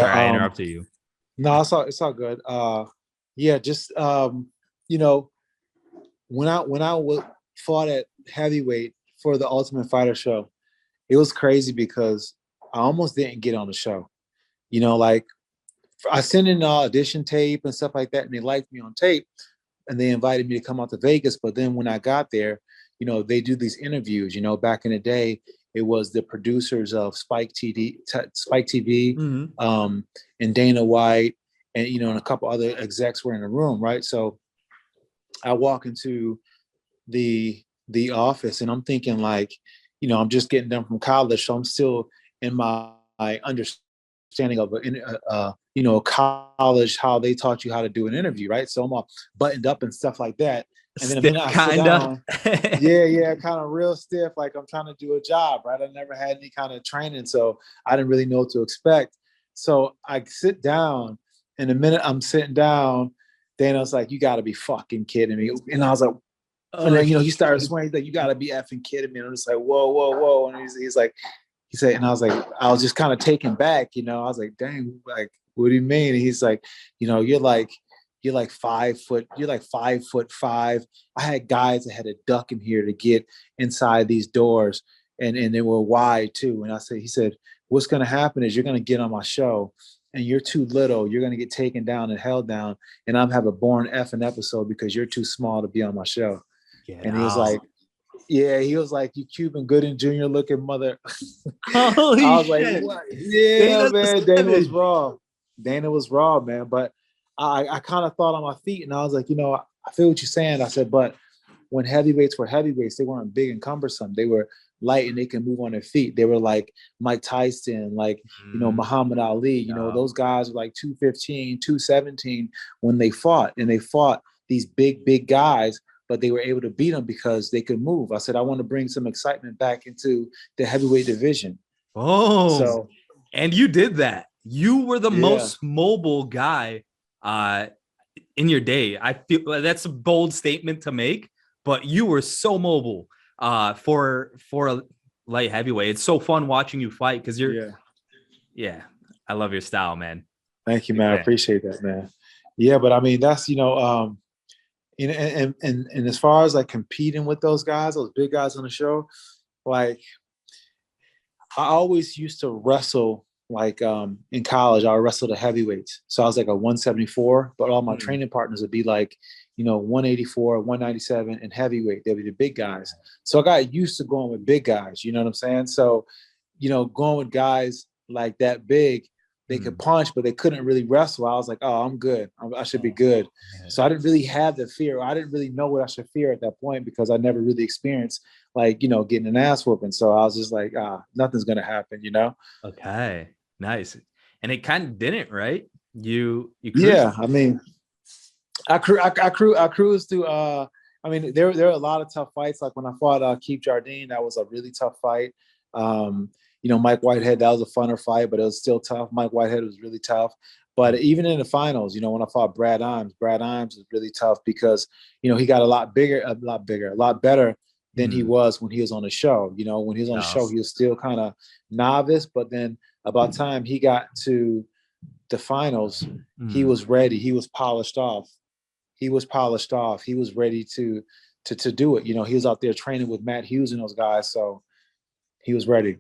Sorry, I interrupted you. No, it's all good. Yeah, just you know, when I fought at heavyweight for the Ultimate Fighter show, it was crazy because I almost didn't get on the show. Like I sent in audition tape and stuff like that, and they liked me on tape, and they invited me to come out to Vegas. But then when I got there, they do these interviews. Back in the day, it was the producers of Spike TV, Mhm. and Dana White, and a couple other execs were in the room, right? So I walk into the office, and I'm thinking like, I'm just getting done from college, so I'm still in my understanding of college, how they taught you how to do an interview, right? So I'm all buttoned up and stuff like that, and then the minute I sit Kinda. down, yeah, kind of real stiff, like I'm trying to do a job, right? I never had any kind of training, so I didn't really know what to expect. So I sit down, and the minute I'm sitting down, Dana's like, "You got to be fucking kidding me!" And I was like, and Oh, then, he started swearing. He's like, "You gotta be effing kidding me!" And I'm just like, "Whoa, whoa, whoa!" And he's like, he said, and I was like, I was just kind of taken back, I was like, "Dang, like, what do you mean?" And he's like, you're like 5 foot, you're like 5'5". I had guys that had to duck in here to get inside these doors, and they were wide too. And he said, "What's gonna happen is you're gonna get on my show, and you're too little. You're gonna get taken down and held down, and I'm have a born effing episode because you're too small to be on my show." get And he was out. like, "Yeah," he was like, "You Cuban Gooding Jr. looking mother." Holy I was like, shit. "What?" Yeah, Dana man. the Dana was Savage. raw. Dana was raw, man. But I kind of thought on my feet, and I was like, I feel what you're saying. I said, but when heavyweights were heavyweights, they weren't big and cumbersome. They were light and they can move on their feet. They were like Mike Tyson, like, Muhammad Ali. Yeah. Those guys were like 215, 217 when they fought. And they fought these big, big guys, but they were able to beat them because they could move. I said, I want to bring some excitement back into the heavyweight division. Oh, So, and you did that. You were the yeah. most mobile guy uh, in your day. I feel that's a bold statement to make, but you were so mobile for a light heavyweight. It's so fun watching you fight because Yeah. yeah, I love your style, man. Thank you, Big man. I fan. appreciate that, man. Yeah, but I mean, that's, and as far as like competing with those guys, those big guys on the show, like I always used to wrestle, like in college, I wrestled the heavyweights. So I was like a 174, but all my Mm. training partners would be like, 184, 197, and heavyweight. They'd be the big guys. So I got used to going with big guys, you know what I'm saying? So, going with guys like that big, they could Mm. punch, but they couldn't really wrestle. I was like, oh, I'm good. I should be good. Yeah. So I didn't really have the fear. I didn't really know what I should fear at that point because I never really experienced like, getting an ass whooping. So I was just like, nothing's going to happen. Okay, nice. And it kind of didn't, right? You cruised. Yeah. I mean, I cruised through, I mean, there are a lot of tough fights. Like when I fought Keith Jardine, that was a really tough fight. Mike Whitehead, that was a funner fight, but it was still tough. Mike Whitehead was really tough. But even in the finals, when I fought Brad Imes was really tough because, he got a lot better than he Mm. was when he was on the show. When he was on the Yeah. show, he was still kind of novice, but then about time he got to the finals, he Mm. was ready. He was polished off. He was polished off. He was ready to do it. He was out there training with Matt Hughes and those guys, so he was ready.